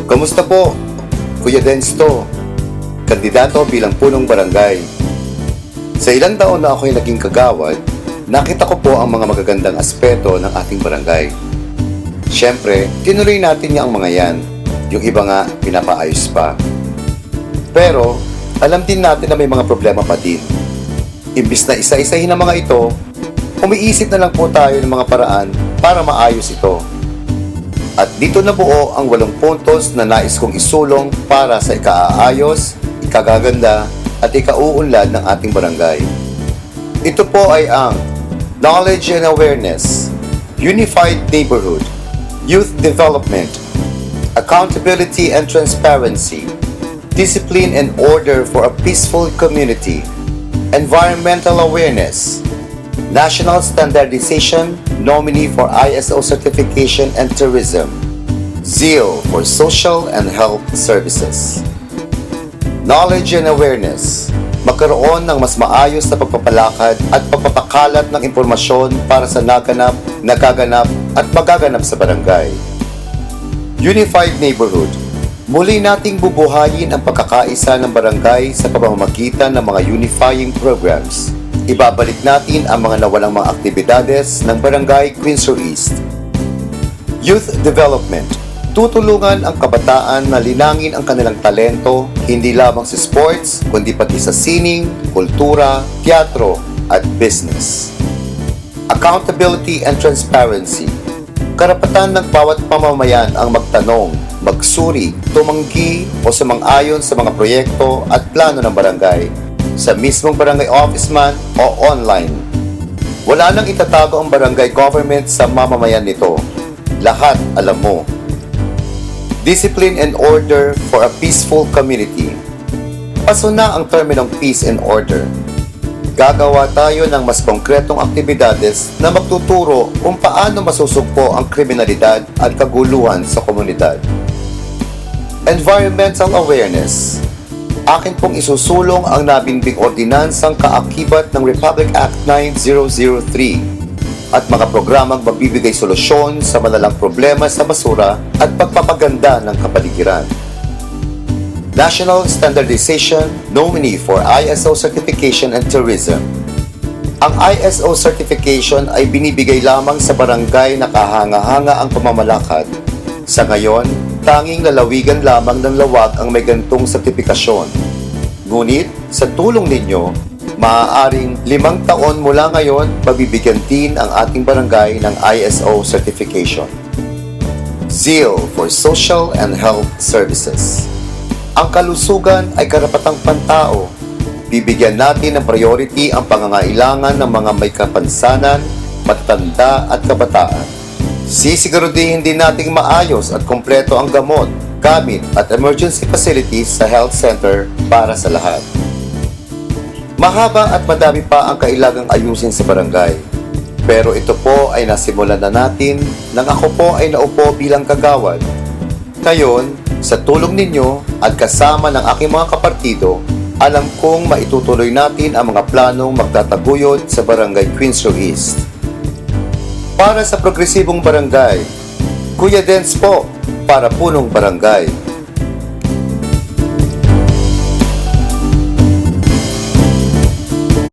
Kamusta po? Kuya Densto, kandidato bilang punong barangay. Sa ilang taon na ako'y naging kagawad, nakita ko po ang mga magagandang aspeto ng ating barangay. Siyempre, tinuloy natin niya ang mga yan. Yung iba nga, pinapaayos pa. Pero, alam din natin na may mga problema pa din. Imbis na isa-isahin ang mga ito, umiisip na lang po tayo ng mga paraan para maayos ito. At dito nabuo ang 8 puntos na nais kong isulong para sa ikaaayos, ikagaganda, at ikauunlad ng ating barangay. Ito po ay ang Knowledge and Awareness, Unified Neighborhood, Youth Development, Accountability and Transparency, Discipline and Order for a Peaceful Community, Environmental Awareness, National Standardization, Nominee for ISO Certification and Tourism, Zeal for Social and Health Services. Knowledge and Awareness, magkaroon ng mas maayos na pagpapalakad at pagpapakalat ng impormasyon para sa naganap, nagaganap at magaganap sa barangay. Unified Neighborhood, muli nating bubuhayin ang pagkakaisa ng barangay sa pamamagitan ng mga unifying programs. Ibabalik natin ang mga nawalang mga aktibidades ng Barangay Quinzor East. Youth Development, tutulungan ang kabataan na linangin ang kanilang talento hindi lamang sa sports, kundi pati sa sining, kultura, teatro, at business. Accountability and Transparency, karapatan ng bawat pamamayan ang magtanong, magsuri, tumanggi o sumang-ayon sa mga proyekto at plano ng barangay sa mismong barangay office man o online. Wala nang itatago ang barangay government sa mamamayan nito. Lahat alam mo. Discipline and Order for a Peaceful Community. Paso na ang terminong peace and order. Gagawa tayo ng mas konkretong aktibidades na magtuturo kung paano masusugpo ang kriminalidad at kaguluhan sa komunidad. Environmental Awareness. Akin pong isusulong ang nabimbing ordinansang kaakibat ng Republic Act 9003 at mga programang magbibigay solusyon sa malalang problema sa basura at pagpapaganda ng kapaligiran. National Standardization, Nominee for ISO Certification and Tourism. Ang ISO certification ay binibigay lamang sa barangay na kahanga-hanga ang pamamalakad. Sa ngayon, tanging lalawigan lamang ng lawag ang may gantong sertipikasyon. Ngunit, sa tulong ninyo, maaaring 5 taon mula ngayon, mabibigyan din ang ating barangay ng ISO certification. Zeal for Social and Health Services. Ang kalusugan ay karapatang pantao. Bibigyan natin ng priority ang pangangailangan ng mga may kapansanan, matatanda at kabataan. Sisiguraduhin din nating maayos at kompleto ang gamot, gamit at emergency facilities sa health center para sa lahat. Mahaba at madami pa ang kailangang ayusin sa barangay. Pero ito po ay nasimulan na natin nang ako po ay naupo bilang kagawad. Ngayon, sa tulong ninyo at kasama ng aking mga kapartido, alam kong maitutuloy natin ang mga planong magtataguyod sa Barangay Quinzor East. Para sa progresibong barangay, Kuya Dens po, para punong barangay.